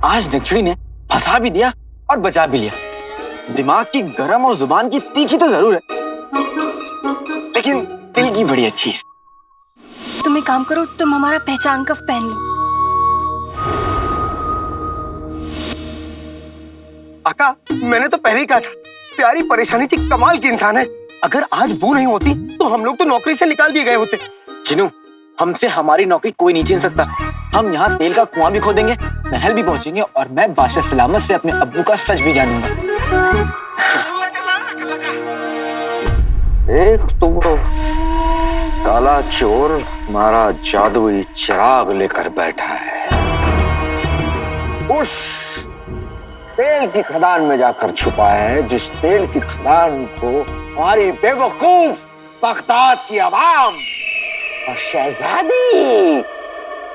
आज नक्शड़ी ने फंसा भी दिया और बचा भी लिया। दिमाग की गरम और जुबान की तीखी तो जरूर है, लेकिन दिल की बड़ी अच्छी है। तुम एक काम करो, तुम हमारा पहचान कफ पहन लो। आका, मैंने तो पहले ही कहा था, प्यारी परेशानी जी कमाल की इंसान है। अगर आज वो नहीं होती तो हम लोग तो नौकरी से निकाल दिए गए होते। जिनू, हमसे हमारी नौकरी कोई नहीं छीन सकता। हम यहाँ तेल का कुआं भी खोदेंगे, महल भी पहुंचेंगे और मैं बादशाह सलामत से अपने अब्बू का सच भी जानूंगा। एक तो वो काला चोर हमारा जादुई चिराग लेकर बैठा है, उस तेल की खदान में जाकर छुपा है, जिस तेल की खदान को हमारी बेवकूफ बगदाद की आवाम और शहजादी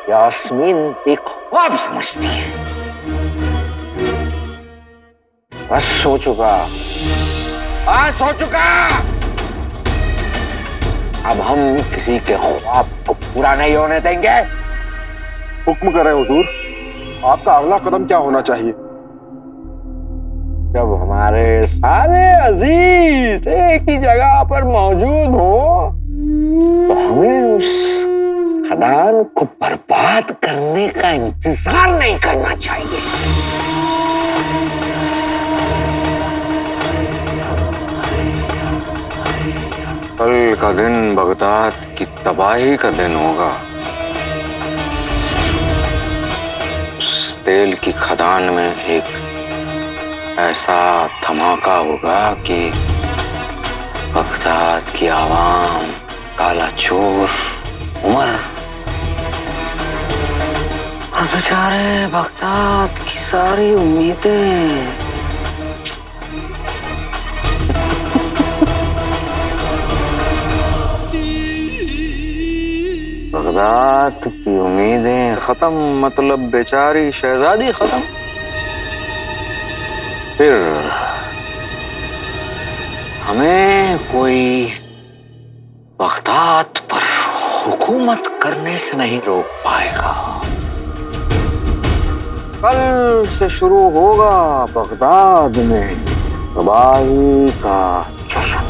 यास्मीन एक ख्वाब समझती है। बस हो चुका, आज हो चुका। अब हम किसी के ख्वाब को पूरा नहीं होने देंगे। हुक्म करें हुजूर, आपका अगला कदम क्या होना चाहिए? जब हमारे सारे अजीज एक ही जगह पर मौजूद हो तो हमें उस खदान को बर्बाद करने का इंतजार नहीं करना चाहिए। कल का दिन बगदाद की तबाही का दिन होगा। उस तेल की खदान में एक ऐसा धमाका होगा कि बगदाद की आवाम, काला चोर, उमर और बेचारे बगदाद की सारी उम्मीदें बगदाद की उम्मीदें खत्म, मतलब बेचारी शहजादी खत्म। फिर हमें कोई बगदाद पर हुकूमत करने से नहीं रोक पाएगा। कल से शुरू होगा बगदाद में तबाही का जश्न।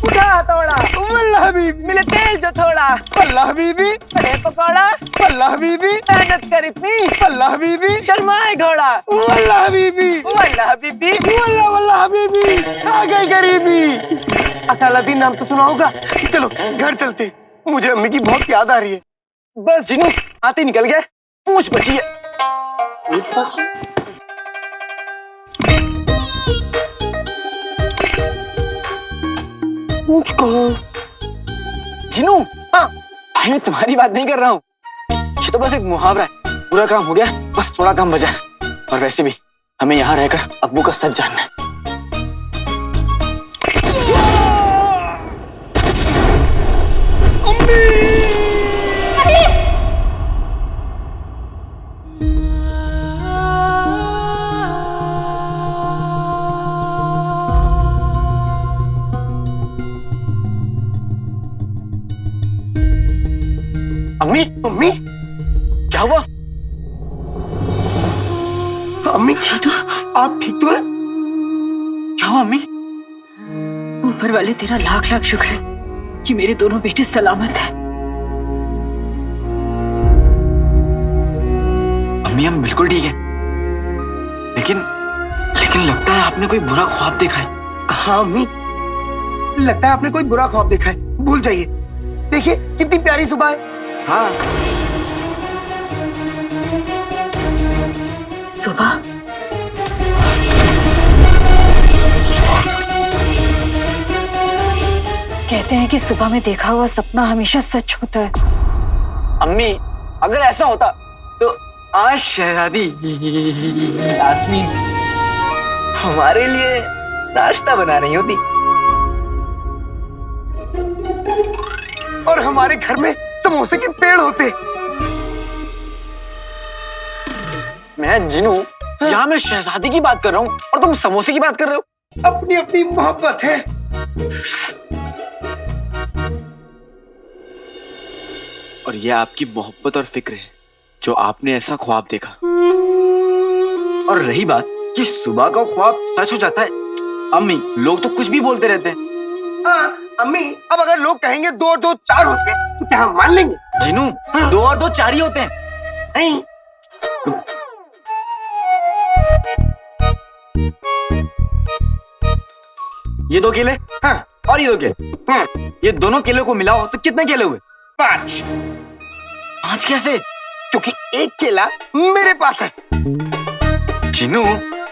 थोड़ा वल्लाह हबीबी, मिले तेल जो थोड़ा वल्लाह हबीबी, अरे पकौड़ा वल्लाह हबीबी, मेहनत कर इतनी वल्लाह हबीबी, शर्माए घोड़ा वल्लाह हबीबी, वल्लाह हबीबी, वल्लाह वल्लाह हबीबी, छा गई गरीबी। अकालादीन नाम तो सुना होगा। चलो घर चलते, मुझे अम्मी की बहुत याद आ रही है। बस जिनू, आते निकल गए, पूछ बची है। पूछ कहो। जिनू, हाँ भाई, मैं तुम्हारी बात नहीं कर रहा हूँ। ये तो बस एक मुहावरा है। पूरा काम हो गया, बस थोड़ा काम बचा। और वैसे भी हमें यहाँ रहकर अब्बू का सच जानना है। अम्मी, अम्मी क्या हुआ? अम्मी ठीक हो? आप ठीक तो हैं? क्या हुआ अम्मी? ऊपर वाले तेरा लाख लाख शुक्र है कि मेरे दोनों बेटे सलामत हैं। अम्मी, हम बिल्कुल ठीक है, लेकिन लगता है आपने कोई बुरा ख्वाब देखा है। हाँ अम्मी, लगता है आपने कोई बुरा ख्वाब देखा है। भूल जाइए, देखिए कितनी प्यारी सुबह है। हाँ, सुबह कहते हैं कि सुबह में देखा हुआ सपना हमेशा सच होता है। अम्मी, अगर ऐसा होता तो आज शहजादी यास्मीन हमारे लिए नाश्ता बना रही होती और हमारे घर में समोसे के पेड़ होते। मैं जिनू, यहाँ मैं शहजादी की बात कर रहा हूँ और तुम समोसे की बात कर रहे हो। अपनी अपनी मोहब्बत है। और यह आपकी मोहब्बत और फिक्र है जो आपने ऐसा ख्वाब देखा। और रही बात कि सुबह का ख्वाब सच हो जाता है, अम्मी लोग तो कुछ भी बोलते रहते हैं। हाँ अम्मी, अब अगर लोग कहेंगे 2 और 2 4 होते हैं तो क्या हम मान लेंगे? जीनू, 2 और 2 4 ही होते हैं। नहीं। ये 2 केले, हाँ। और ये 2 केले, हाँ। ये दोनों केले को मिलाओ तो कितने केले हुए? 5। 5 कैसे? क्योंकि एक केला मेरे पास है। जीनू,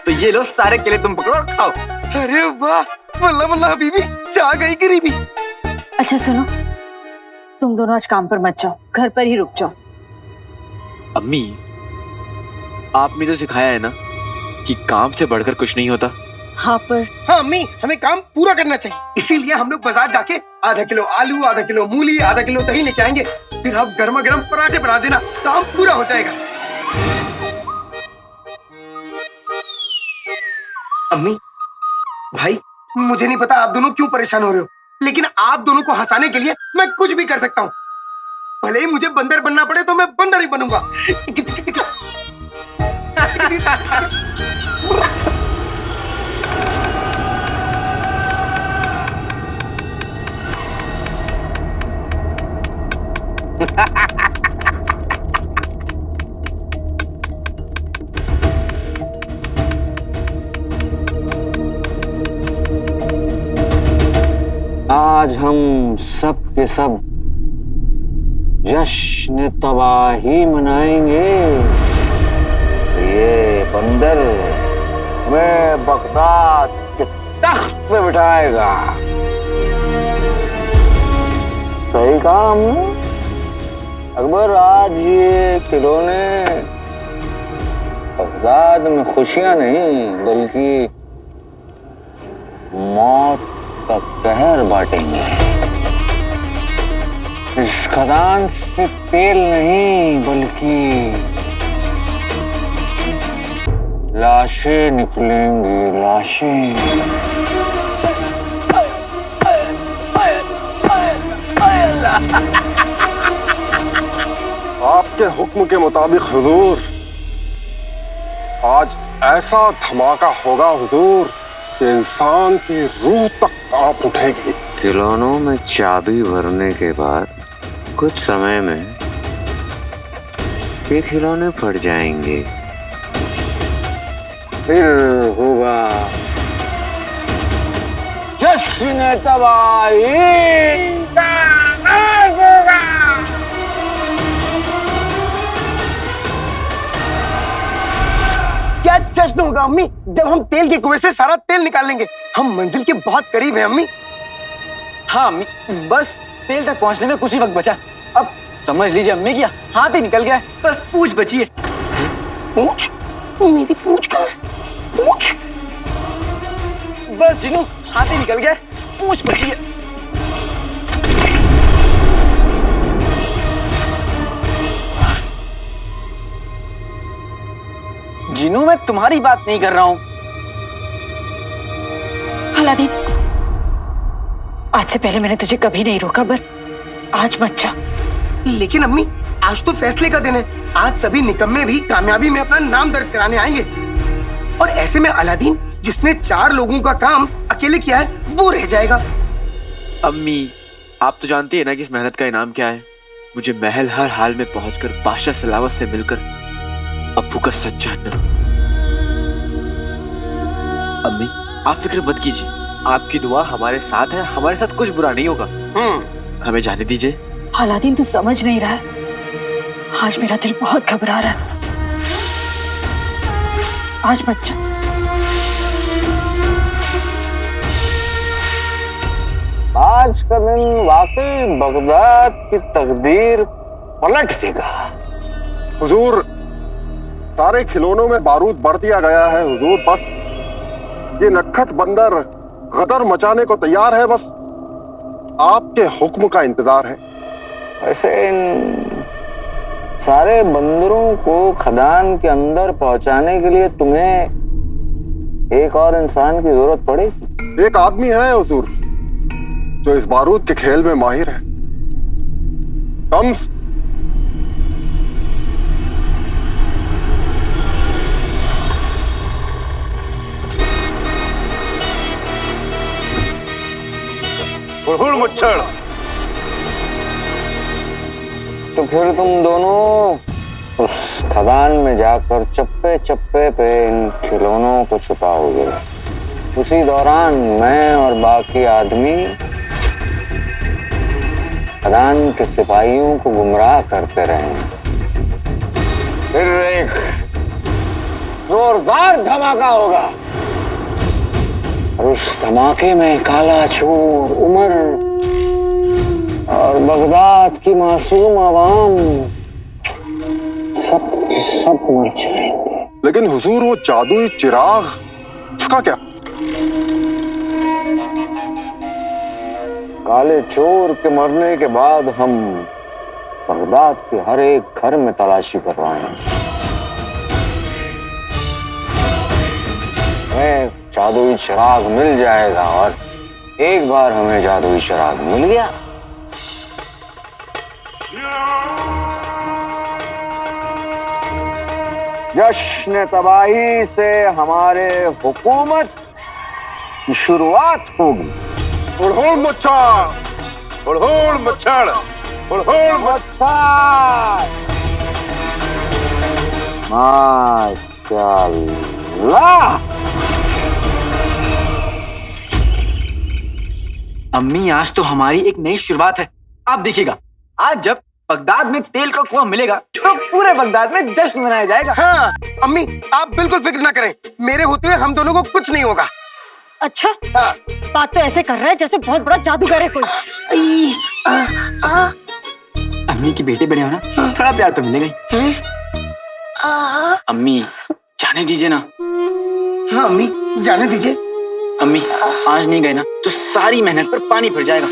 तो ये लो सारे केले तुम पकड़ो और खाओ। अरे वाह, वल्ला वल्ला हबीबी, जा गई गरीबी। अच्छा सुनो, तुम दोनों आज काम पर मत जाओ, घर पर ही रुक जाओ। अम्मी, आपने तो सिखाया है ना कि काम से बढ़कर कुछ नहीं होता। हाँ पर हाँ अम्मी, हमें काम पूरा करना चाहिए, इसीलिए हम लोग बाजार जाके आधा किलो आलू, आधा किलो मूली, आधा किलो दही लेके आएंगे। फिर आप गर्मा गर्म पराठे बना देना, काम पूरा हो जाएगा। अम्मी, भाई, मुझे नहीं पता आप दोनों क्यों परेशान हो रहे हो, लेकिन आप दोनों को हंसाने के लिए मैं कुछ भी कर सकता हूँ। भले ही मुझे बंदर बनना पड़े तो मैं बंदर ही बनूंगा। आज हम सब के सब जश्न तबाही मनाएंगे। ये बंदर हमें बगदाद के तख्त पे बिठाएगा। सही कहा हमने अकबर, आज ये खिलौने बगदाद में खुशियां नहीं बल्कि मौत का कहर बांटेंगे। इस खदान से तेल नहीं बल्कि लाशें निकलेंगी, लाशें। आपके हुक्म के मुताबिक हुजूर, आज ऐसा धमाका होगा हुजूर कि इंसान की रूह तक कांप उठेगी। खिलौनों में चाबी भरने के बाद कुछ समय में ये खिलौने फट जाएंगे, फिर होगा जश्न तबाही का आगाज होगा। क्या जश्न होगा अम्मी, जब हम तेल के कुएं से सारा तेल निकाल लेंगे। हम मंजिल के बहुत करीब हैं अम्मी। हाँ अम्मी, बस तेल तक पहुंचने में कुछ ही वक्त बचा। अब समझ लीजिए अम्मी की हाथ ही निकल गया है, बस पूंछ बची है। पूंछ? मेरी पूंछ कहाँ है? पूंछ? बस जीनू, हाथ ही निकल गया है, पूंछ बची है। जीनू, मैं तुम्हारी बात नहीं कर रहा हूं। अलादीन, आज से पहले मैंने तुझे कभी नहीं रोका, पर आज मत जा। लेकिन अम्मी, आज तो फैसले का दिन है। आज सभी निकम्मे भी कामयाबी में अपना नाम दर्ज कराने आएंगे, और ऐसे में अलादीन, जिसने 4 लोगों का काम अकेले किया है, वो रह जाएगा। अम्मी, आप तो जानती है ना कि इस मेहनत का इनाम क्या है। मुझे महल हर हाल में पहुंचकर बादशाह सलावत से मिलकर अब्बू का सच जानना। अम्मी, आप फिक्र मत कीजिए, आपकी दुआ हमारे साथ है, हमारे साथ कुछ बुरा नहीं होगा। हमें जाने दीजिए। अलादीन, तू समझ नहीं रहा है, आज मेरा दिल बहुत घबरा रहा है। आज मत जा। आज का दिन वाकई बगदाद की तकदीर पलट देगा। हुजूर, सारे खिलौनों में बारूद भर दिया गया है हुजूर। बस ये नटखट बंदर गदर मचाने को तैयार है, बस आपके हुक्म का इंतजार है। वैसे इन सारे बंदरों को खदान के अंदर पहुंचाने के लिए तुम्हें एक और इंसान की जरूरत पड़ेगी। एक आदमी है हुजूर जो इस बारूद के खेल में माहिर है। कम्स, हुड़हुड़ मुच्छड़। तो फिर तुम दोनों उस खदान में जाकर चप्पे चप्पे पे इन खिलौनों को छुपाओगे। उसी दौरान मैं और बाकी आदमी खदान के सिपाहियों को गुमराह करते रहेंगे। फिर एक जोरदार धमाका होगा और उस धमाके में काला चोर, उमर और बगदाद की मासूम आवाम सब के सब मर जाएंगे। लेकिन हुजूर वो जादुई चिराग, उसका क्या? काले चोर के मरने के बाद हम बगदाद के हर एक घर में तलाशी करवाएंगे। हमें जादुई चिराग मिल जाएगा और एक बार हमें जादुई चिराग मिल गया, जश्न तबाही से हमारे हुकूमत की शुरुआत होगी। हुड़हुड़ मुच्छड़, हुड़हुड़ मुच्छड़, हुड़हुड़ मुच्छड़। माशाअल्लाह। अम्मी आज तो हमारी एक नई शुरुआत है। आप देखिएगा, आज जब बगदाद में तेल का कुआं मिलेगा तो पूरे बगदाद में जश्न मनाया जाएगा। हाँ अम्मी, आप बिल्कुल फिक्र ना करें, मेरे होते हुए हम दोनों को कुछ नहीं होगा। अच्छा, बात तो ऐसे कर रहा है जैसे बहुत बड़ा जादूगर है कोई। अम्मी के बेटे बड़े हो ना, थोड़ा प्यार तो मिलेगा ही। अम्मी जाने दीजिए ना। हाँ अम्मी, जाने दीजिए। अम्मी आज नहीं गए ना तो सारी मेहनत पर पानी फिर जाएगा।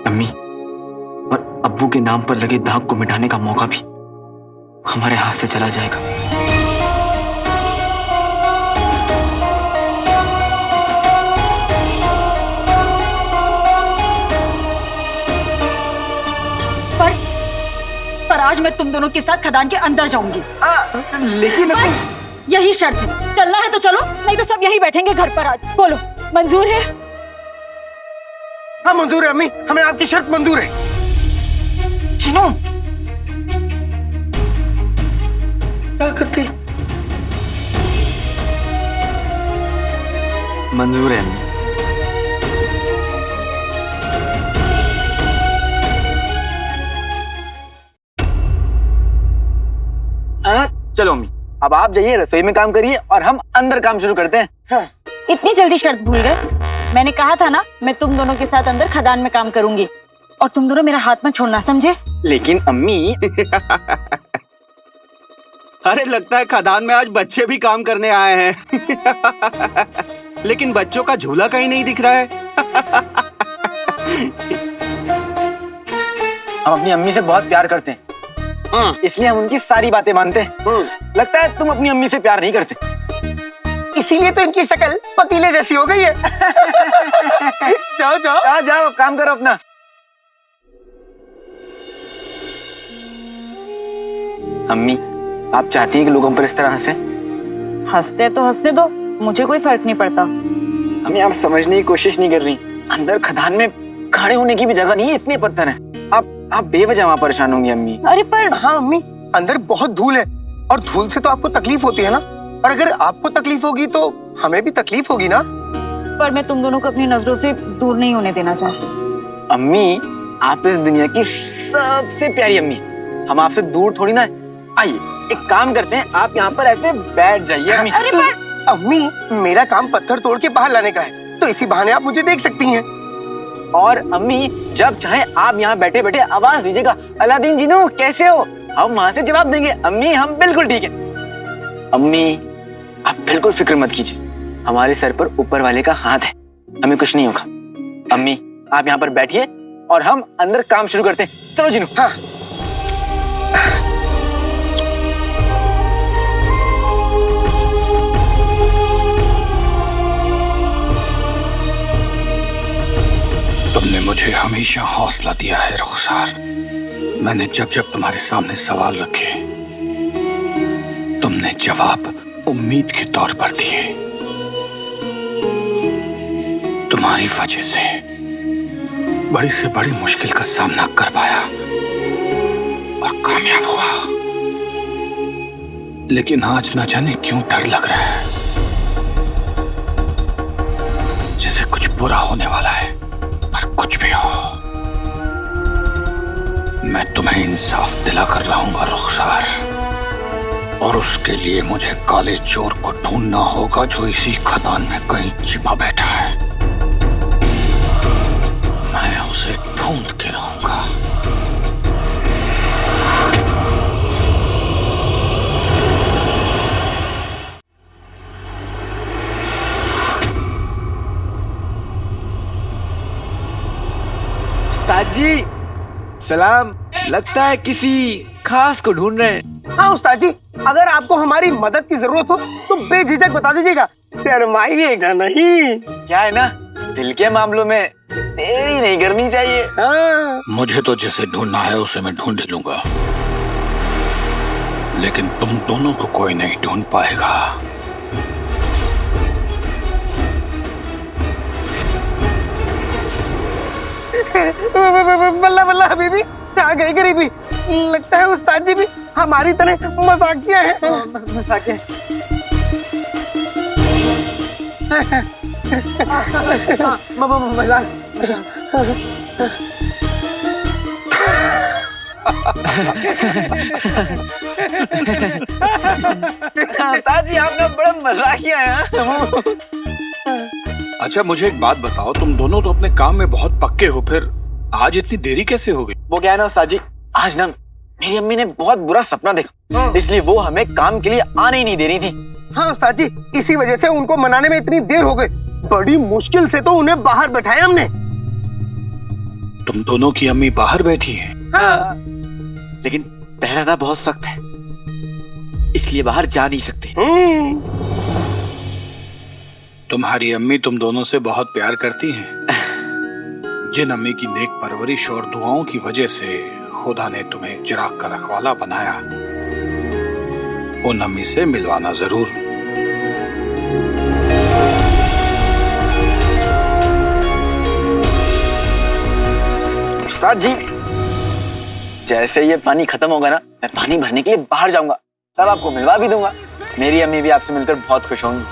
अम्मी और अब्बू के नाम पर लगे दाग को मिटाने का मौका भी हमारे हाथ से चला जाएगा। पर आज मैं तुम दोनों के साथ खदान के अंदर जाऊंगी। लेकिन बस यही शर्त है। चलना है तो चलो, नहीं तो सब यही बैठेंगे घर पर। आज बोलो, मंजूर है? हाँ मंजूर है अम्मी, हमें आपकी शर्त मंजूर है। चिनू क्या करते? मंजूर है अम्मी। चलो अम्मी, अब आप जाइए रसोई में काम करिए और हम अंदर काम शुरू करते हैं। हाँ। इतनी जल्दी शर्त भूल गए? मैंने कहा था ना, मैं तुम दोनों के साथ अंदर खदान में काम करूंगी और तुम दोनों मेरा हाथ मत छोड़ना, समझे? लेकिन अम्मी अरे लगता है खदान में आज बच्चे भी काम करने आए हैं। लेकिन बच्चों का झूला कहीं नहीं दिख रहा है। हम अपनी अम्मी से बहुत प्यार करते हैं, इसलिए हम उनकी सारी बातें मानते हैं। लगता है तुम अपनी अम्मी से प्यार नहीं करते, इसीलिए तो इनकी शक्ल पतीले जैसी हो गई है। जाओ जाओ जाओ जाओ काम करो अपना। अम्मी आप चाहती है कि लोग हम पर इस तरह हंसे? हंसते तो हंसने दो, मुझे कोई फर्क नहीं पड़ता। अम्मी आप समझने की कोशिश नहीं कर रही। अंदर खदान में खड़े होने की भी जगह नहीं है, इतने पत्थर हैं। आप बेवजह वहां परेशान होंगी अम्मी। अरे पर हाँ अम्मी, अंदर बहुत धूल है और धूल से तो आपको तकलीफ होती है ना, और अगर आपको तकलीफ होगी तो हमें भी तकलीफ होगी ना। पर मैं तुम दोनों को अपनी नजरों से दूर नहीं होने देना चाहती। अम्मी आप इस दुनिया की सबसे प्यारी अम्मी, हम आपसे दूर थोड़ी ना है। आइए एक काम करते हैं, आप यहाँ पर ऐसे बैठ जाइए अम्मी। अरे पर अम्मी मेरा काम पत्थर तोड़ के बाहर लाने का है, तो इसी बहाने आप मुझे देख सकती हैं। और अम्मी जब चाहे आप यहाँ बैठे बैठे आवाज दीजिएगा, अलादीन जिनू कैसे हो, हम वहां से जवाब देंगे अम्मी हम बिल्कुल ठीक है। अम्मी आप बिल्कुल फिक्र मत कीजिए, हमारे सर पर ऊपर वाले का हाथ है, हमें कुछ नहीं होगा। अम्मी आप यहाँ पर बैठिए और हम अंदर काम शुरू करते हैं। चलो जिनू। हाँ। तुमने मुझे हमेशा हौसला दिया है रुखसार। मैंने जब जब तुम्हारे सामने सवाल रखे, तुमने जवाब उम्मीद के तौर पर दिए। तुम्हारी वजह से बड़ी से बड़ी मुश्किल का सामना कर पाया और कामयाब हुआ। लेकिन आज न जाने क्यों डर लग रहा है, जैसे कुछ बुरा होने वाला है। पर कुछ भी हो, मैं तुम्हें इंसाफ दिलाकर रहूंगा रुखसार, और उसके लिए मुझे काले चोर को ढूंढना होगा जो इसी खदान में कहीं छिपा बैठा है। मैं उसे ढूंढ के रहूंगा। उस्ताद जी सलाम। लगता है किसी खास को ढूंढ रहे हैं। हाँ उस्ताद जी, अगर आपको हमारी मदद की जरूरत हो तो बेझिझक बता दीजिएगा, शर्माइएगा नहीं। क्या है ना, दिल के मामलों में देरी नहीं करनी चाहिए। हाँ। मुझे तो जिसे ढूंढना है उसे मैं ढूंढ ही लूंगा, लेकिन तुम दोनों को कोई नहीं ढूंढ पाएगा। बल्ला बल्ला हबीबी, आ गई गरीबी। लगता है उस्ताद जी भी हमारी तरह मजाकिया है। मजाकिया उस्ताद जी आपने बड़ा मजाकिया है। अच्छा मुझे एक बात बताओ, तुम दोनों तो अपने काम में बहुत पक्के हो, फिर आज इतनी देरी कैसे हो गई? वो क्या है ना उस्ताद जी, आज ना मेरी अम्मी ने बहुत बुरा सपना देखा, इसलिए वो हमें काम के लिए आने ही नहीं दे रही थी। हाँ उस्ताद जी, इसी वजह से उनको मनाने में इतनी देर हो गई। बड़ी मुश्किल से तो उन्हें बाहर बैठाया हमने। तुम दोनों की अम्मी बाहर बैठी हैं? हाँ। लेकिन पहरा ना बहुत सख्त है, इसलिए बाहर जा नहीं सकते। तुम्हारी अम्मी तुम दोनों से बहुत प्यार करती हैं। जिन अम्मी की नेक परवरिश और दुआओं की वजह से खुदा ने तुम्हें चिराग का रखवाला बनाया, उन अम्मी से मिलवाना जरूर। उस्ताद जी जैसे ये पानी खत्म होगा ना, मैं पानी भरने के लिए बाहर जाऊंगा, तब आपको मिलवा भी दूंगा। मेरी अम्मी भी आपसे मिलकर बहुत खुश होंगी।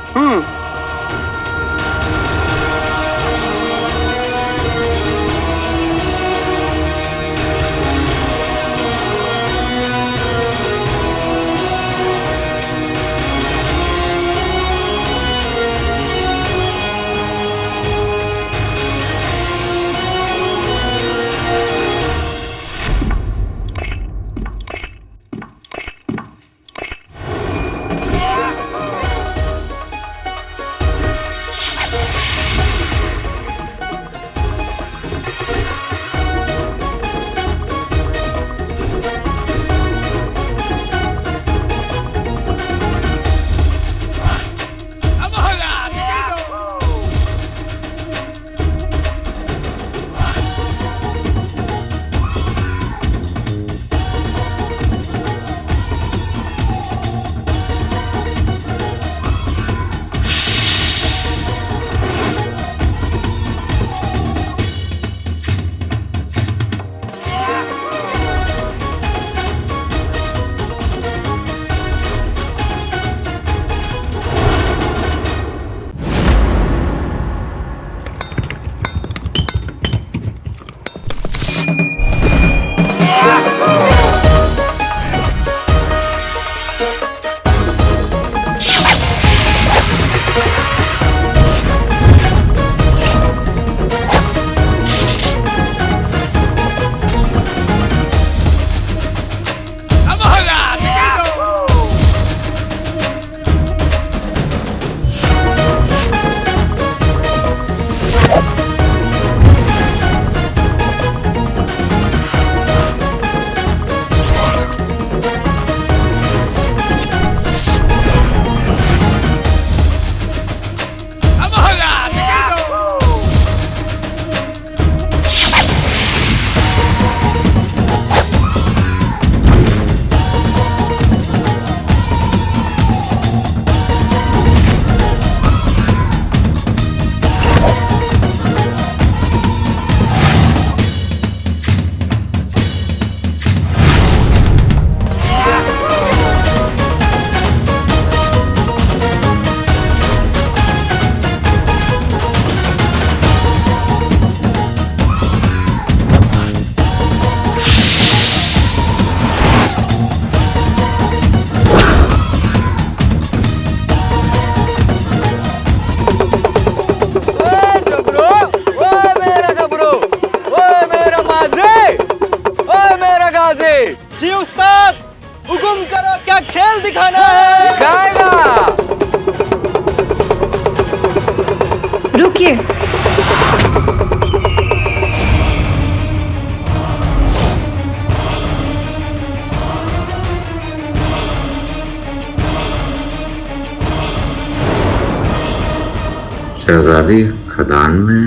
शहजादी खदान में,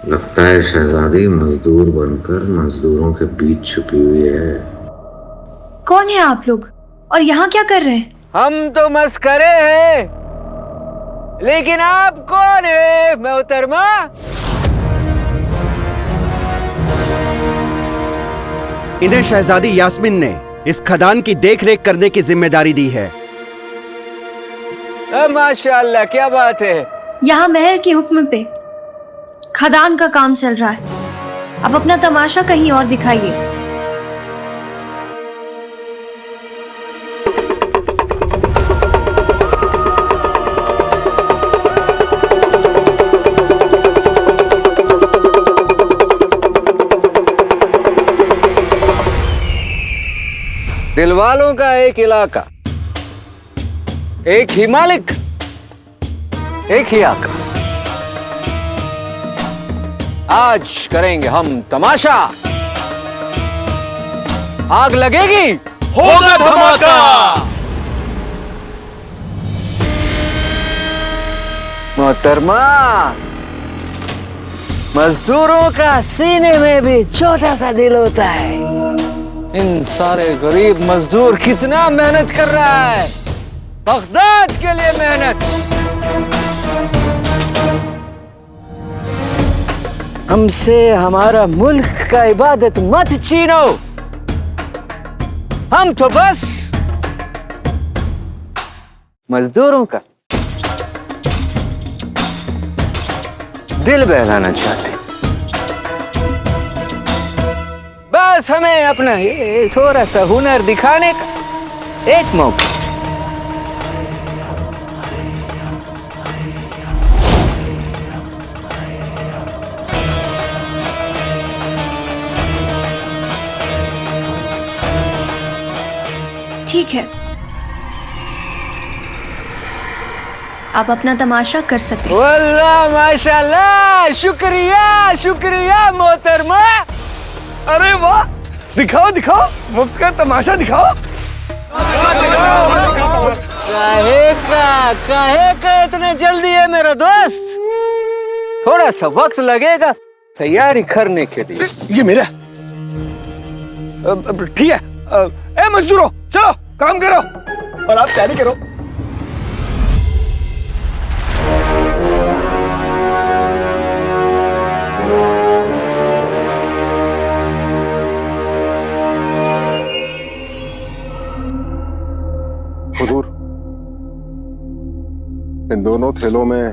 लगता है शहजादी मजदूर बनकर मजदूरों के बीच छुपी हुई है। कौन है आप लोग और यहाँ क्या कर रहे हैं? हम तो मस्करे हैं, लेकिन आप कौन है मोहतरमा? इन्हें शहजादी यास्मीन ने इस खदान की देखरेख करने की जिम्मेदारी दी है। माशाअल्लाह, क्या बात है। यहाँ महल के हुक्म पे खदान का काम चल रहा है। अब अपना तमाशा कहीं और दिखाइए। दिलवालों का एक इलाका, एक ही मालिक, एक ही आका। आज करेंगे हम तमाशा। आग लगेगी, होगा धमाका। मोहतरमा, मजदूरों का सीने में भी छोटा सा दिल होता है। इन सारे गरीब मजदूर कितना मेहनत कर रहा है, बगदाद के लिए मेहनत। हमसे हमारा मुल्क का इबादत मत छीनो। हम तो बस मजदूरों का दिल बहलाना चाहते। बस हमें अपना ये थोड़ा सा हुनर दिखाने का एक मौका। ठीक है, आप अपना तमाशा कर सकते हैं। वल्लाह माशाल्लाह, शुक्रिया शुक्रिया मोहतरमा। अरे वाह, दिखाओ दिखाओ, मुफ्त का तमाशा दिखाओ। काहे का इतना जल्दी है मेरा दोस्त? थोड़ा सा वक्त लगेगा तैयारी करने के लिए। ये मेरा ठीक है। ए मजदूरों, चलो काम करो और आप तैयारी करो। हुजूर, इन दोनों थैलों में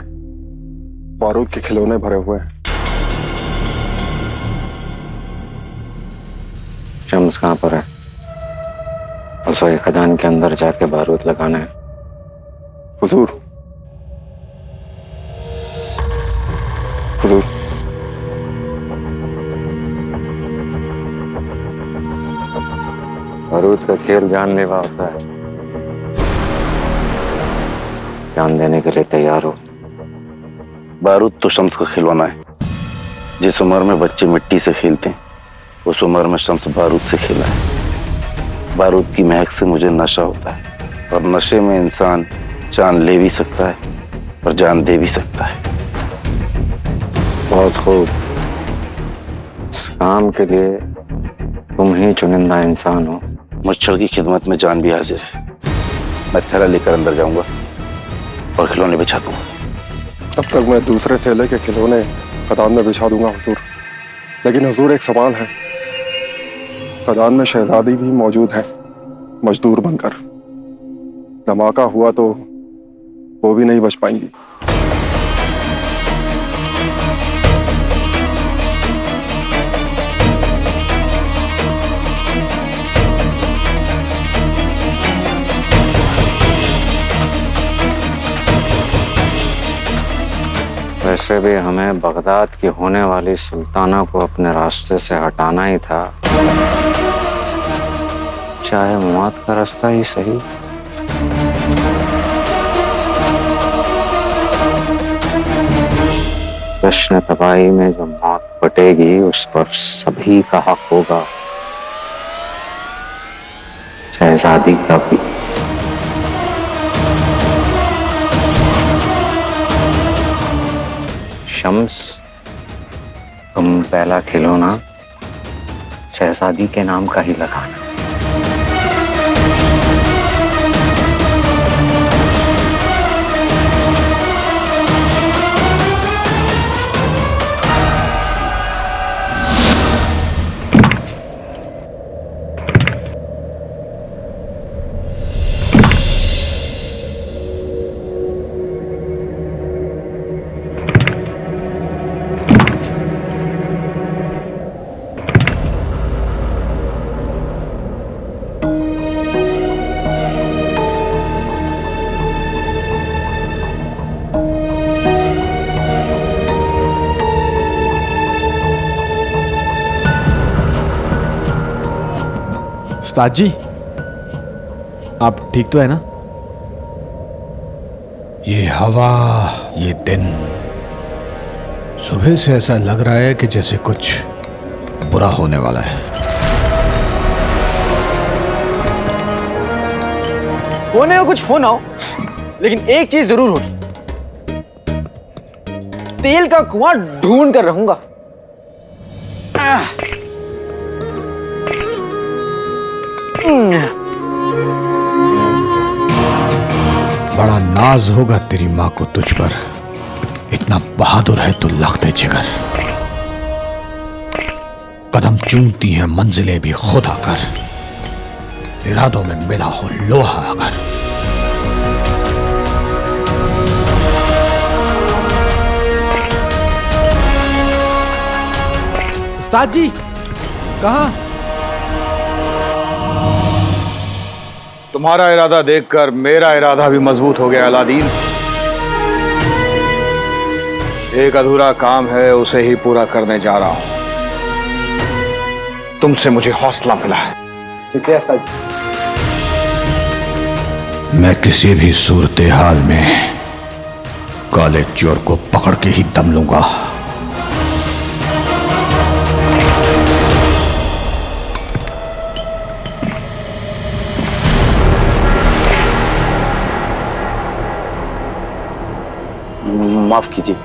बारूद के खिलौने भरे हुए हैं। शम्स कहाँ पर है? उसे खदान के अंदर जाके बारूद लगाना है। हुजूर, हुजूर, बारूद का खेल जानलेवा होता है। जान देने के लिए तैयार हो। बारूद तो शम्स का खिलौना है। जिस उम्र में बच्चे मिट्टी से खेलते हैं, उस उम्र में शम्स बारूद से खेला है। बारूद की महक से मुझे नशा होता है, और नशे में इंसान जान ले भी सकता है और जान दे भी सकता है। बहुत खूब। इस काम के लिए तुम ही चुनिंदा इंसान हो। मच्छर की खिदमत में जान भी हाजिर है। मैं थैला लेकर अंदर जाऊंगा और खिलौने बिछा दूंगा। अब तक मैं दूसरे थैले के खिलौने खदान में बिछा दूंगा हुजूर। लेकिन हुजूर, एक सवाल है। खदान में शहजादी भी मौजूद है मजदूर बनकर। धमाका हुआ तो वो भी नहीं बच पाएंगी। वैसे भी हमें बगदाद की होने वाली सुल्ताना को अपने रास्ते से हटाना ही था, चाहे मौत का रास्ता ही सही। जश्न तबाही में जो मौत बटेगी, उस पर सभी का हक होगा, शहजादी का भी। शम्स, तुम पहला खिलौना शहजादी के नाम का ही लगाना। उस्ताद जी, आप ठीक तो है ना? ये हवा, ये दिन, सुबह से ऐसा लग रहा है कि जैसे कुछ बुरा होने वाला है। होने को कुछ हो ना हो, लेकिन एक चीज जरूर होगी। तेल का कुआं ढूंढ कर रहूंगा। बड़ा नाज होगा तेरी माँ को तुझ पर, इतना बहादुर है तू लख्ते जिगर। कदम चूमती है मंजिलें भी खुद आकर, इरादों में मिला हो लोहा अगर। उस्ताद जी, कहाँ? तुम्हारा इरादा देखकर मेरा इरादा भी मजबूत हो गया अलादीन। एक अधूरा काम है, उसे ही पूरा करने जा रहा हूं। तुमसे मुझे हौसला मिला है। मैं किसी भी सूरत हाल में काले चोर को पकड़ के ही दम लूंगा। माफ कीजिए।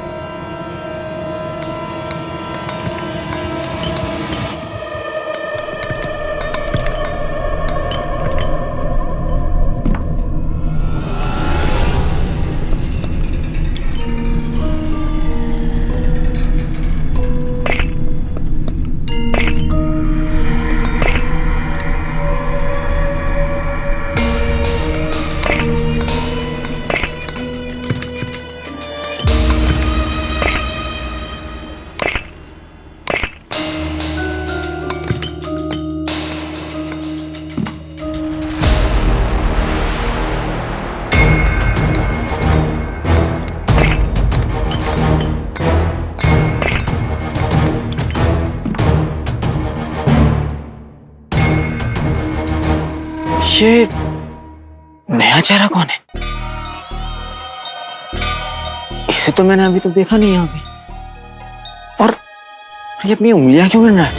ये नया चेहरा कौन है? इसे तो मैंने अभी तक देखा नहीं यहाँ पे। और ये अपनी उंगलियां क्यों गिन रहा है?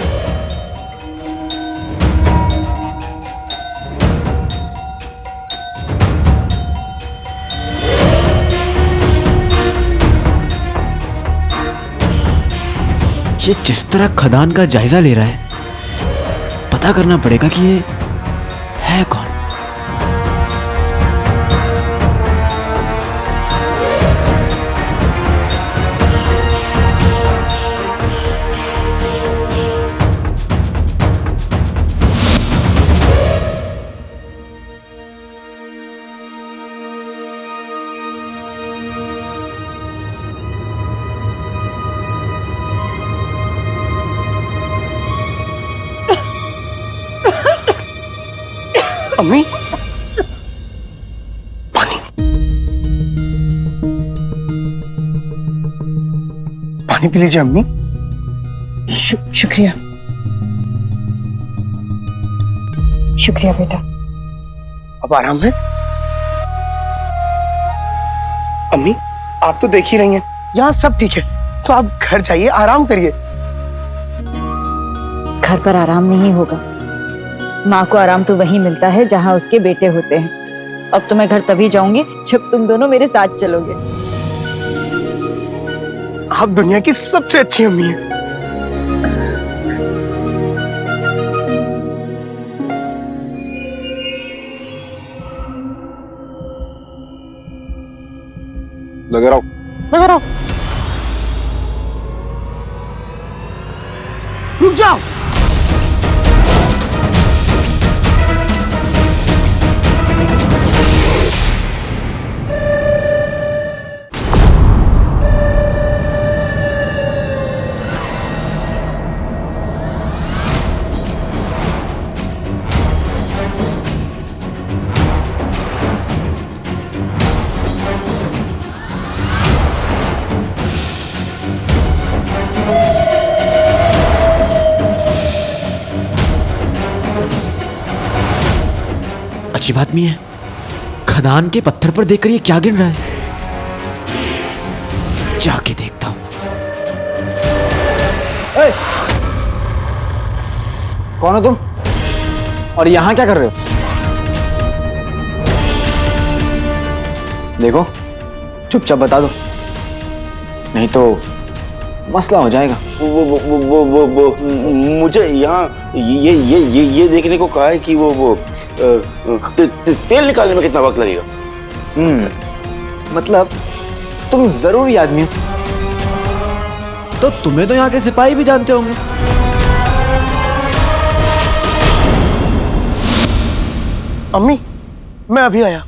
ये जिस तरह खदान का जायजा ले रहा है, पता करना पड़ेगा कि ये है कौन। अम्मी, पानी पी लीजिए अम्मी। शुक्रिया शुक्रिया बेटा। अब आराम है? अम्मी, आप तो देख ही रही हैं, यहाँ सब ठीक है, तो आप घर जाइए, आराम करिए। घर पर आराम नहीं होगा। माँ को आराम तो वहीं मिलता है जहाँ उसके बेटे होते हैं। अब तो मैं घर तभी जाऊंगी जब तुम दोनों मेरे साथ चलोगे। आप दुनिया की सबसे अच्छी अम्मी हैं। लगे रहो, लगा रहो। रुक जाओ। अच्छी बात नहीं है। खदान के पत्थर पर देखकर ये क्या गिन रहा है? जाके देखता हूं। कौन हो तुम और यहां क्या कर रहे हो? देखो चुपचाप बता दो, नहीं तो मसला हो जाएगा। वो मुझे यहाँ ये देखने को कहा है कि वो तेल निकालने में कितना वक्त लगेगा। मतलब तुम जरूरी आदमी हो। तो तुम्हें तो यहाँ के सिपाही भी जानते होंगे। अम्मी मैं अभी आया।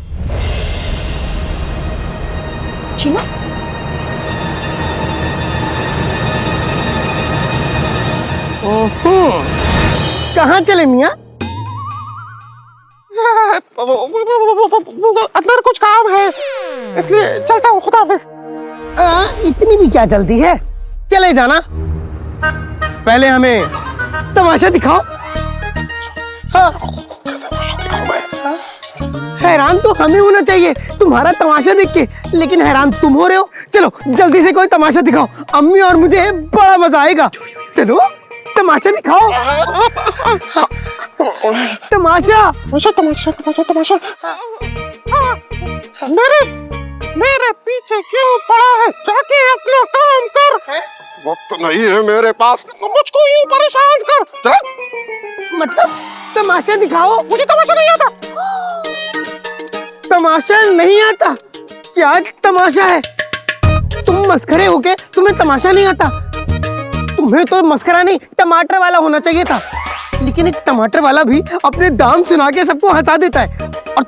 चीनू, कहाँ चले मियाँ? अंदर कुछ काम है इसलिए चलता हूँ। खुदा हाफिज। इतनी भी क्या जल्दी है, चले जाना। पहले हमें तमाशा दिखाओ। हैरान तो हमें होना चाहिए तुम्हारा तमाशा देख के, लेकिन हैरान तुम हो रहे हो। चलो जल्दी से कोई तमाशा दिखाओ, अम्मी और मुझे बड़ा मजा आएगा। चलो तमाशा दिखाओ। तमाशा तमाशा तमाशा तमाशा तमाशा। मेरे पीछे क्यों पड़ा है? जाके अपना काम कर। वक्त नहीं है मेरे पास, मुझको यूं परेशान कर। मतलब तमाशा दिखाओ। मुझे तमाशा नहीं आता। तमाशा नहीं आता? क्या तमाशा है? तुम मस्खरे हो के तुम्हें तमाशा नहीं आता? तुम्हें तो मस्करा नहीं टमाटर वाला होना चाहिए था, लेकिन एक टमाटर वाला भी अपने दाम सुना के सबको हंसा देता है। और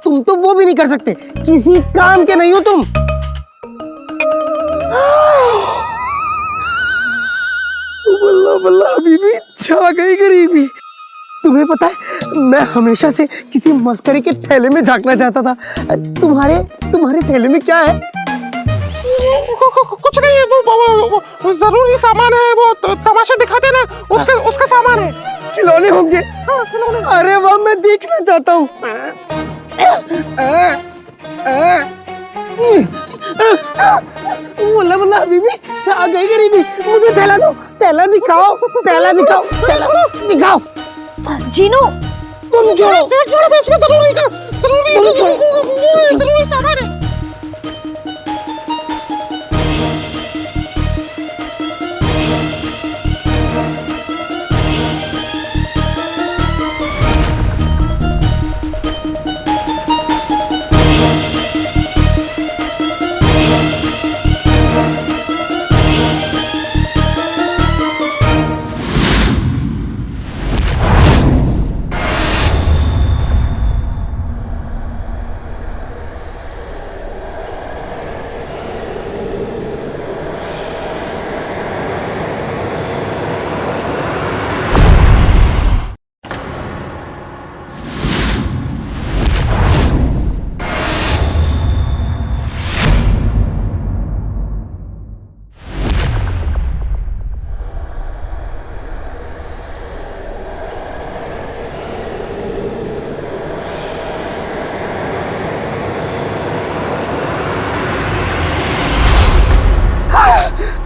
तुम तो वो भी नहीं कर सकते, किसी काम के नहीं हो तुम। बल्ला बल्ला बीबी, छा गई गरीबी। तुम्हें पता है मैं हमेशा से किसी मस्करे के थैले में झांकना चाहता था। तुम्हारे थैले में क्या है? कुछ नहीं है, वो जरूरी सामान है। वो तमाशा दिखाते ना, उसका सामान है। खिलौने होंगे। अरे वाह, मैं देखना चाहता हूँ। बोला बोला बीबी, छा गई गरीबी। मुझे थैला दो, थैला दिखाओ, थैला दिखाओ, थैला दिखाओ। जीनू तुम छोड़ो, तुम छोड़ो।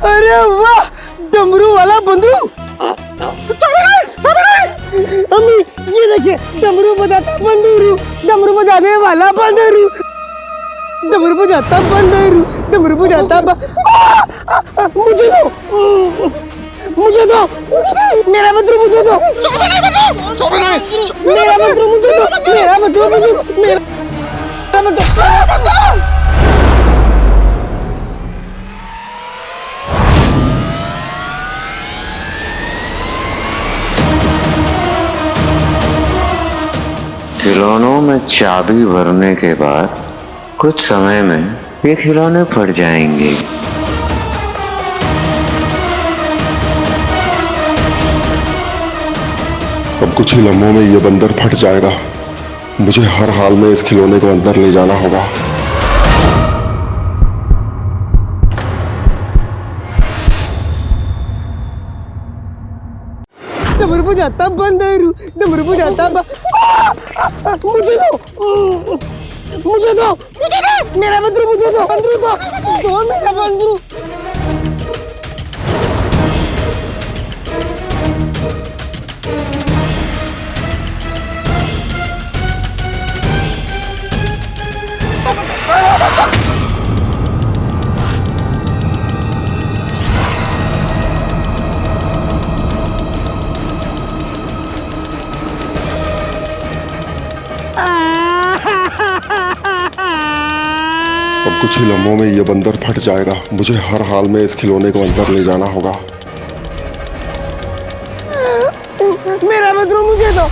अरे वाह, डमरू वाला बंदरू। अम्मी ये देखिए, डमरू बजाता बंदरू, डमरू बजाने वाला बंदरू। डमरू बजाता बंदरू, डमरू बजाता मुझे दो, मुझे दो, मेरा बंदरू मुझे दो, मेरा बंदरू मुझे दो, मेरा बंदरू मुझे दो, मेरा बंदरू। खिलौनों में चाबी भरने के बाद कुछ समय में ये खिलौने फट जाएंगे। अब कुछ ही लम्हों में ये बंदर फट जाएगा। मुझे हर हाल में इस खिलौने को अंदर ले जाना होगा। डमरू बजाता बंदरू, डमरू बजाता मुझे दो, मुझे दो, मेरा बंदरू मुझे दो, बंदरू दो, दो मेरा बंदरू। अब कुछ ही लम्हों में ये बंदर फट जाएगा। मुझे हर हाल में इस खिलौने को अंदर ले जाना होगा। मेरा बंदरू मुझे दो।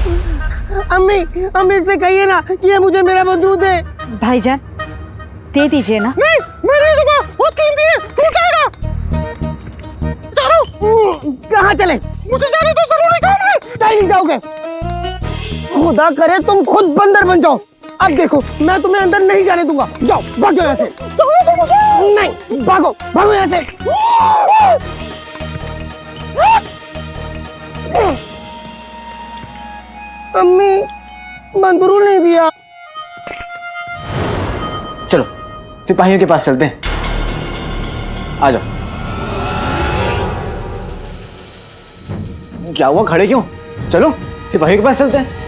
अम्मी, अम्मी से कहिए ना कि ये मुझे मेरा बंदरू दे। भाईजान दे दीजिए ना। नहीं, मैं नहीं दूंगा, बहुत कीमती है, तू उठाएगा। चलो, कहाँ चले? मुझे जाने तो जरूरी काम है। कहीं नहीं जाओगे। खुदा करे तुम खुद बंदर बन जाओ। अब देखो, मैं तुम्हें अंदर नहीं जाने दूंगा। जाओ, भागो यहाँ से। नहीं, भागो, भागो यहाँ से। अम्मी, बंदरू नहीं दिया। चलो सिपाहियों के पास चलते हैं, आ जाओ। क्या हुआ, खड़े क्यों? चलो सिपाहियों के पास चलते हैं।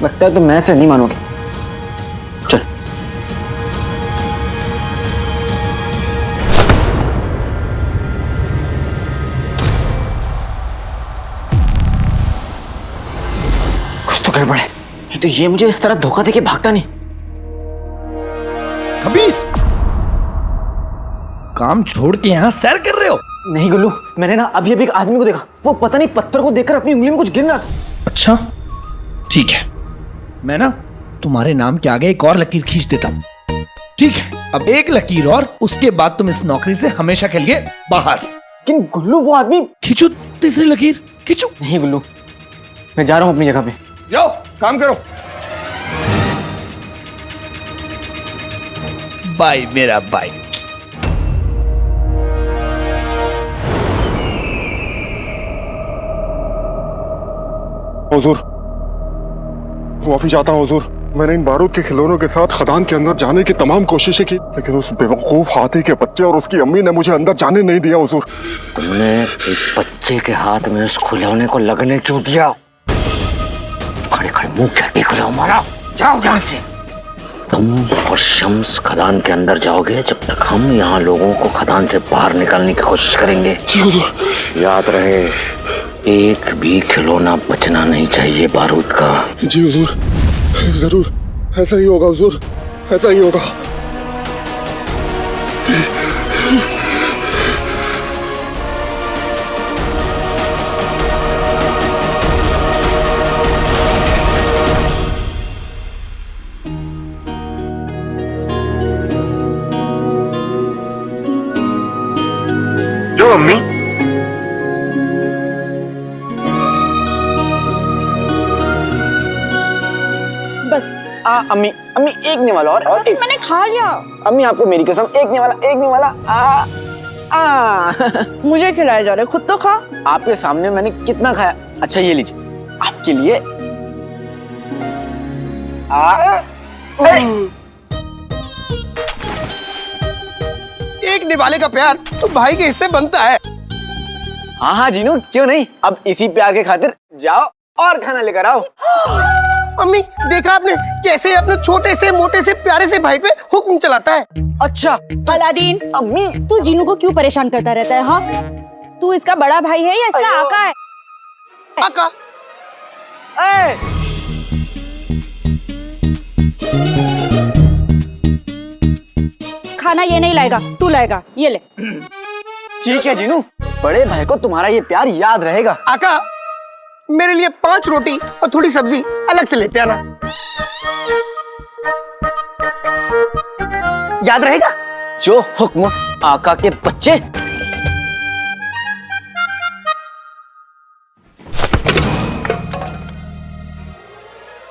लगता है तो मैं से नहीं मानोगे। चल। कुछ तो गड़बड़ है। तो ये मुझे इस तरह धोखा देके भागता नहीं। खबीस, काम छोड़ के यहाँ सैर कर रहे हो? नहीं गुल्लू, मैंने ना अभी अभी एक आदमी को देखा। वो पता नहीं पत्थर को देखकर अपनी उंगली में कुछ गिन रहा था। अच्छा ठीक है, मैं ना तुम्हारे नाम के आगे एक और लकीर खींच देता हूँ। ठीक है, अब एक लकीर और, उसके बाद तुम इस नौकरी से हमेशा के लिए बाहर। लेकिन गुल्लू वो आदमी। खींचो तीसरी लकीर, खींचो। नहीं गुल्लू, मैं जा रहा हूँ अपनी जगह पे। जाओ काम करो। बाय मेरा बाय। हुजूर, माफी चाहता हूँ हुजूर। मैंने इन बारूद के खिलौनों के साथ खदान के अंदर जाने की तमाम कोशिशें की, लेकिन उस बेवकूफ हाथी के बच्चे और उसकी अम्मी ने मुझे अंदर जाने नहीं दिया हुजूर। तुमने इस बच्चे के हाथ में उस खिलौने को लगने क्यों दिया? खड़े खड़े मुंह क्या देख रहे हो हमारा? जाओ यहाँ से। तुम और शम्स खदान के अंदर जाओगे जब तक हम यहाँ लोगों को खदान से बाहर निकालने की कोशिश करेंगे। जी हुजूर। याद रहे, एक भी खिलौना बचना नहीं चाहिए बारूद का। जी हुजूर, जरूर ऐसा ही होगा हुजूर, ऐसा ही होगा। लो अम्मी। बस अम्मी, अम्मी एक नहीं वाला और एक। मैंने खा लिया। अम्मी आपको मेरी कसम, एक नहीं वाला, एक नहीं वाला। मुझे खिलाए जा रहे, खुद तो खा। आपके सामने मैंने कितना खाया। अच्छा ये लीजिए आपके लिए। एक निवाले का प्यार तो भाई के हिस्से बनता है। हाँ हाँ जीनू, क्यों नहीं। अब इसी प्यार के खातिर जाओ और खाना लेकर आओ। अम्मी देखा आपने कैसे अपने छोटे से मोटे से प्यारे से भाई पे हुक्म चलाता है। अच्छा अलादीन, अम्मी, तू जीनू को क्यों परेशान करता रहता है? हाँ, तू इसका बड़ा भाई है या इसका आका है? आका। खाना ये नहीं लाएगा, तू लाएगा, ये ले। ठीक है जीनू, बड़े भाई को तुम्हारा ये प्यार याद रहेगा। आका, मेरे लिए 5 रोटी और थोड़ी सब्जी अलग से लेते आना। याद रहेगा? जो हुक्म आका के बच्चे।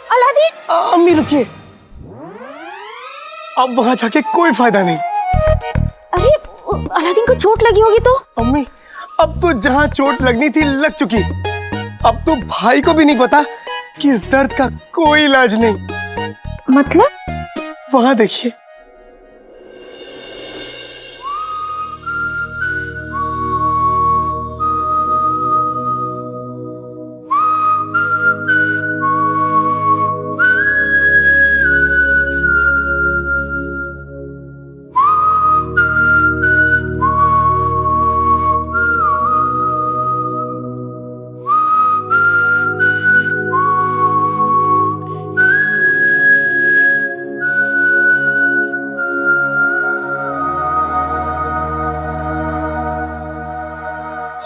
अलादीन, अम्मी रुकिए, अब वहां जाके कोई फायदा नहीं। अरे अलादीन को चोट लगी होगी तो? अम्मी, अब तो जहां चोट लगनी थी लग चुकी। अब तो भाई को भी नहीं पता कि इस दर्द का कोई इलाज नहीं। मतलब? वहां देखिए।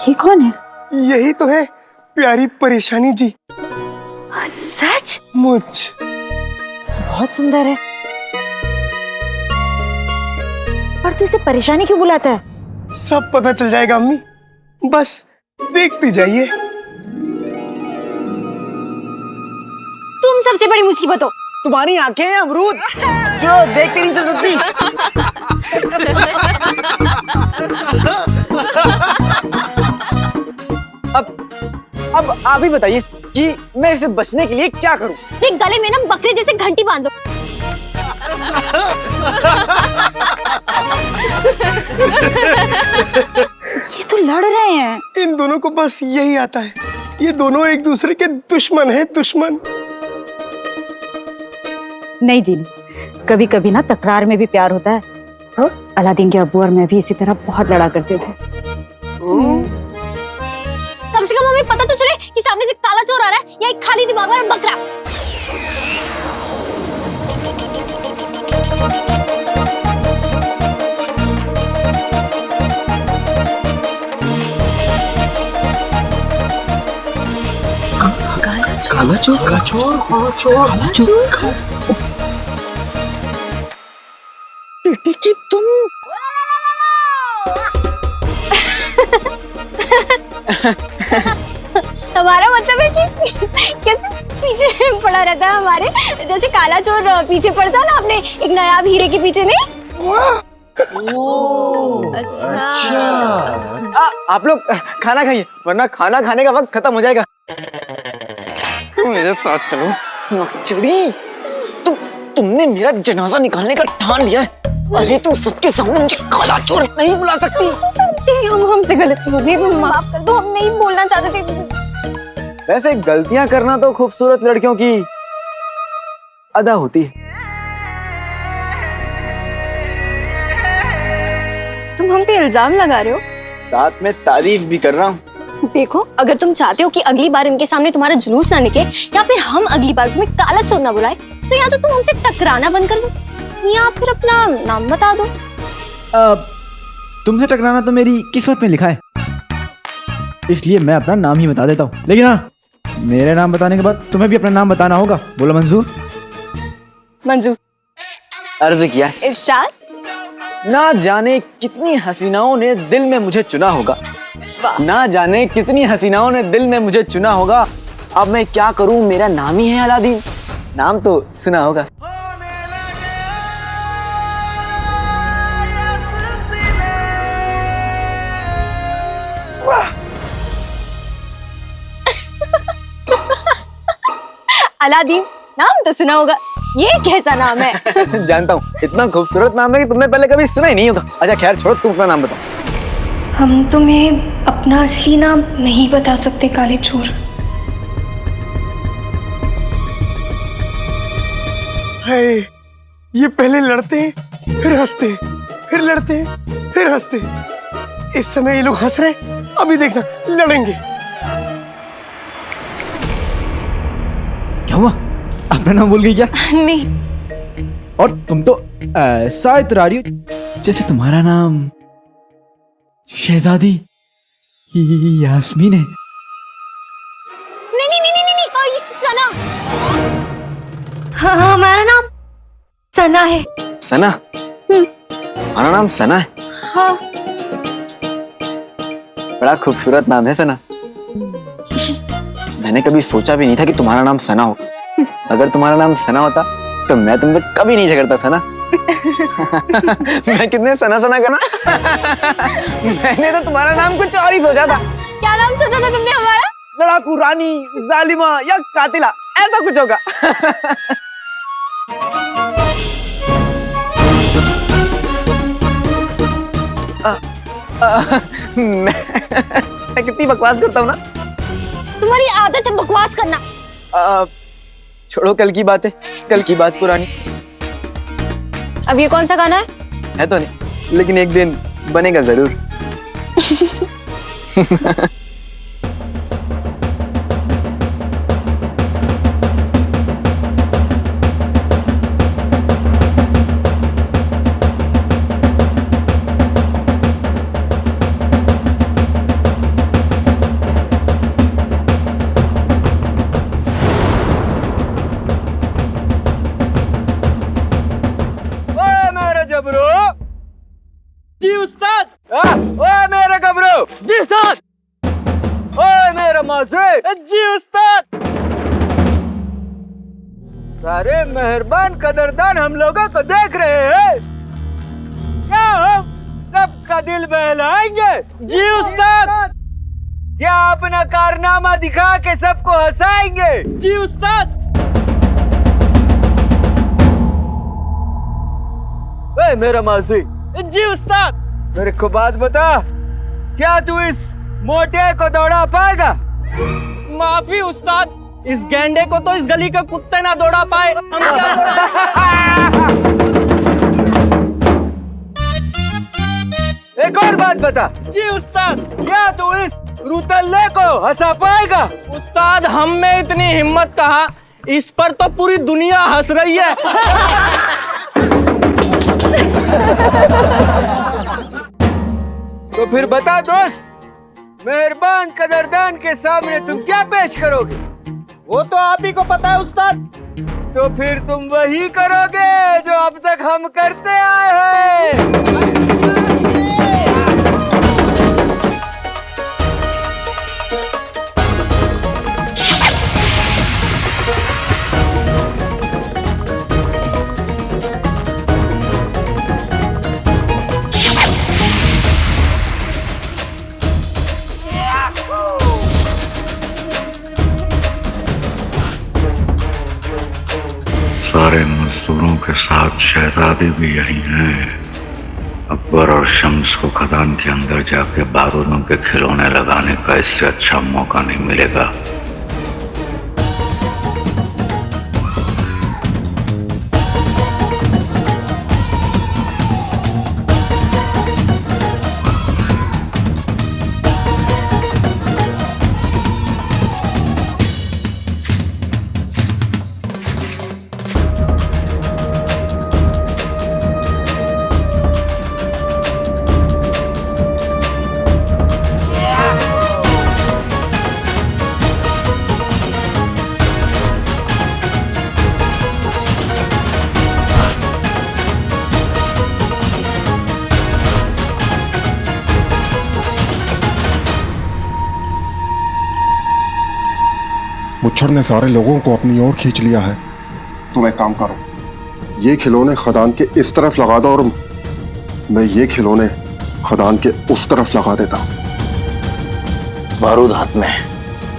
ये कौन है? यही तो है प्यारी परेशानी जी। सच? मुझ बहुत सुंदर है। पर तू इसे परेशानी क्यों बुलाता है? सब पता चल जाएगा अम्मी, बस देखती जाइए। तुम सबसे बड़ी मुसीबत हो। तुम्हारी आंखें हैं अमरूद जो देखते नहीं चल सकती। अब आप ही बताइए कि मैं इसे बचने के लिए क्या करूं? देख, गले में ना बकरे जैसे घंटी बांधो। ये तो लड़ रहे हैं। इन दोनों को बस यही आता है। ये दोनों एक दूसरे के दुश्मन हैं, दुश्मन। नहीं जीनू, कभी कभी ना तकरार में भी प्यार होता है। अलादीन के अब्बू और मैं भी इसी तरह बहुत लड़ा करते थे। कम से कम हमें पता तो चले कि सामने से काला चोर आ रहा है या एक खाली दिमाग वाला बकरा। काला चोर, काला चोर, काला चोर, काला चोर। कि तुम हमारा मतलब है कि कैसे पीछे पड़ा रहता है हमारे, जैसे काला चोर पीछे पड़ता है ना अपने एक नायाब हीरे के पीछे। नहीं? अच्छा। आप लोग खाना खाइए वरना खाना खाने का वक्त खत्म हो जाएगा। तुम मेरे साथ चलो। नक्चड़ी, तुमने मेरा जनाजा निकालने का ठान लिया है। अरे तुम सबके सामने मुझे काला चोर नहीं बुला सकती। हमसे गलती हो गई, माफ कर दो, हम नहीं बोलना चाहते थे। वैसे गलतियां करना तो खूबसूरत लड़कियों की अदा होती है। तुम हम पे इल्जाम लगा रहे हो? साथ में तारीफ भी कर रहा हूँ। देखो, अगर तुम चाहते हो कि अगली बार इनके सामने तुम्हारा जुलूस ना निकले या फिर हम अगली बार तुम्हें काला चोर ना बुलाए, तो या तो तुम हमसे टकराना बंद कर दो या फिर अपना नाम बता दो। तुमसे टकराना तो मेरी किस्मत में लिखा है, इसलिए मैं अपना नाम ही बता देता हूँ। लेकिन हाँ, मेरे नाम बताने के बाद तुम्हें भी अपना नाम बताना होगा। बोलो मंजूर? मंजूर। अर्ज किया है। इरशाद। ना जाने कितनी हसीनाओं ने दिल में मुझे चुना होगा, ना जाने कितनी हसीनाओं ने दिल में मुझे चुना होगा। अब मैं क्या करूं, मेरा नाम ही है अलादीन। नाम तो सुना होगा। अलादीन, नाम तो सुना होगा, ये कैसा नाम है? जानता हूँ, इतना खूबसूरत नाम है कि तुमने पहले कभी सुना ही नहीं होगा। अच्छा खैर छोड़ो, तुम अपना नाम बताओ। हम तुम्हें अपना असली नाम नहीं बता सकते काले चोर। हाय, ये पहले लड़ते हैं फिर हंसते हैं, फिर लड़ते हैं फिर हंसते हैं। इस समय ये लोग हंस रहे हैं, अभी देखना लड़ेंगे। क्या हुआ? अपना नाम भूल गई क्या? नहीं। और तुम तो ऐसा इतरा रही हो जैसे तुम्हारा नाम शहजादी यास्मीन है। नहीं नहीं नहीं नहीं नहीं, सना। हाँ हमारा नाम सना है। सना? हमारा नाम सना है? हाँ। बड़ा खूबसूरत नाम है सना। मैंने कभी सोचा भी नहीं था कि तुम्हारा नाम सना होगा। अगर तुम्हारा नाम सना होता तो मैं तुमसे कभी नहीं झगड़ता था ना। मैं कितने सना सना का ना। मैंने तो तुम्हारा नाम कुछ और ही सोचा था। क्या नाम सोचा था तुमने हमारा? लड़ाकू, रानी, जालिमा या कातिला, ऐसा कुछ होगा। मैं कितनी बकवास करता हूँ ना। तुम्हारी आदत है बकवास करना। छोड़ो, कल की बात है, कल की बात पुरानी। अब ये कौन सा गाना है तो नहीं, लेकिन एक दिन बनेगा जरूर। जी उस्ताद। ओए मेरे गबरू। जी उस्ताद। ओए मेरा मौजे। जी उस्ताद। सारे मेहरबान कदरदान हम लोगों को देख रहे हैं, क्या हम सबका दिल बहलाएंगे? जी उस्ताद। क्या अपना कारनामा दिखा के सबको हंसाएंगे? जी उस्ताद। ओए मेरा मौजे। जी उस्ताद। मेरे को बात बता, क्या तू इस मोटे को दौड़ा पाएगा? माफी उस्ताद, इस गेंडे को तो इस गली के कुत्ते ना दौड़ा पाए। एक और बात बता। जी उस्ताद। क्या तू इस रुतल्ले को हंसा पाएगा? उस्ताद, हम में इतनी हिम्मत कहाँ, इस पर तो पूरी दुनिया हंस रही है। तो फिर बता दोस्त, मेहरबान कदरदान के सामने तुम क्या पेश करोगे? वो तो आप ही को पता है उस्ताद। तो फिर तुम वही करोगे जो अब तक हम करते आए हैं। सारे मजदूरों के साथ शहजादी भी यही हैं। अकबर और शम्स को खदान के अंदर जाके बारूदों के खिलौने लगाने का इससे अच्छा मौका नहीं मिलेगा। मुच्छर ने सारे लोगों को अपनी ओर खींच लिया है। तुम एक काम करो, ये खिलौने खदान के इस तरफ लगा दो और मैं ये खिलौने खदान के उस तरफ लगा देता। बारूद हाथ में,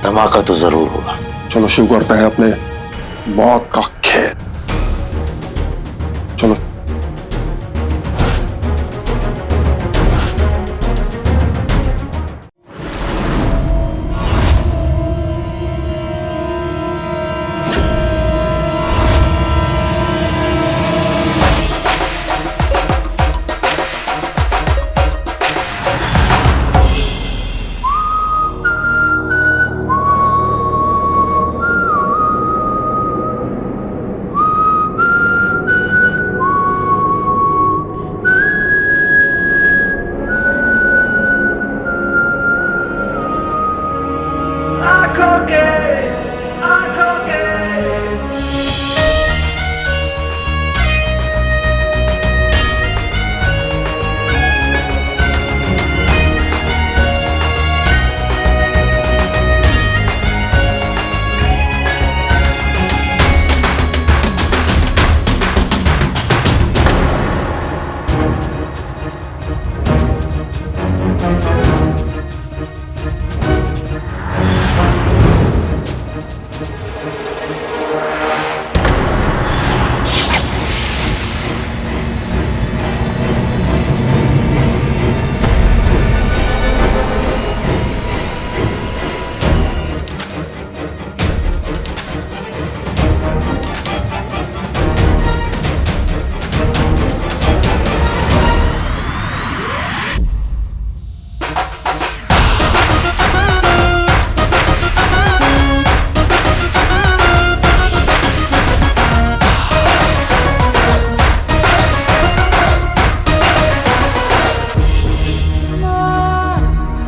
धमाका तो जरूर होगा। चलो शुरू करते हैं अपने मौत का खेल। चलो।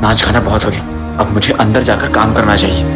नाच गाना बहुत हो गया, अब मुझे अंदर जाकर काम करना चाहिए।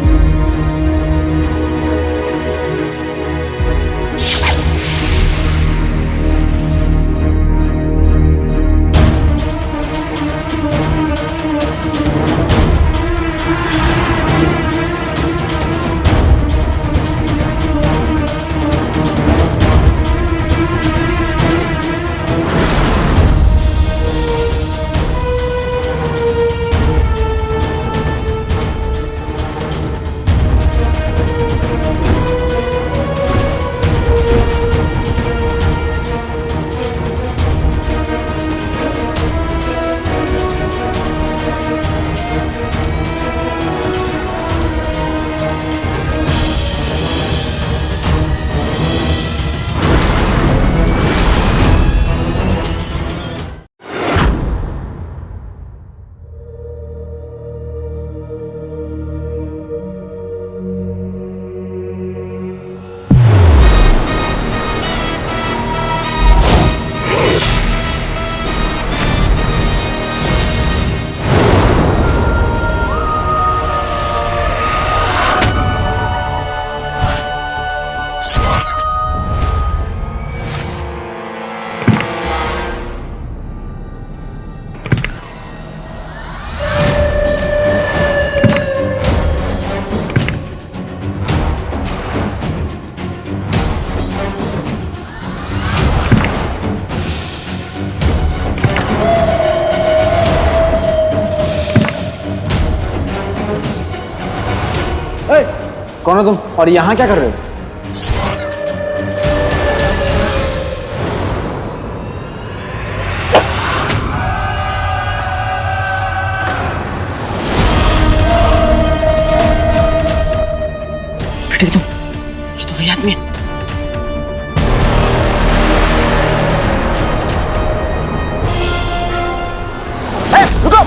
कौन हो तुम और यहाँ क्या कर रहे हो? बेटे तुम, ये तो वही आदमी है। रुको!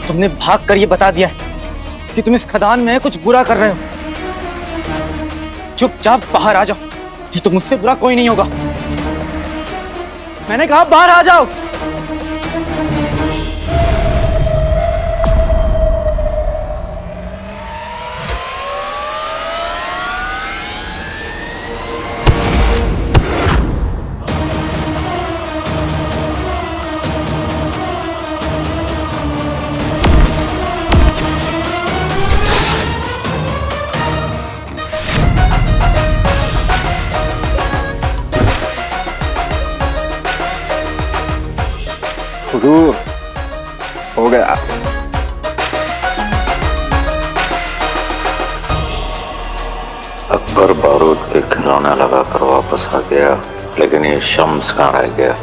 तुमने भाग कर ये बता दिया कि तुम इस खदान में कुछ बुरा कर रहे हो। चुपचाप बाहर आ जाओ, जी तो मुझसे बुरा कोई नहीं होगा। मैंने कहा बाहर आ जाओ। हुजूर, हो गया। अकबर बारूद के खिलौने लगाकर वापस आ गया, लेकिन ये शम्स कहाँ रह गया?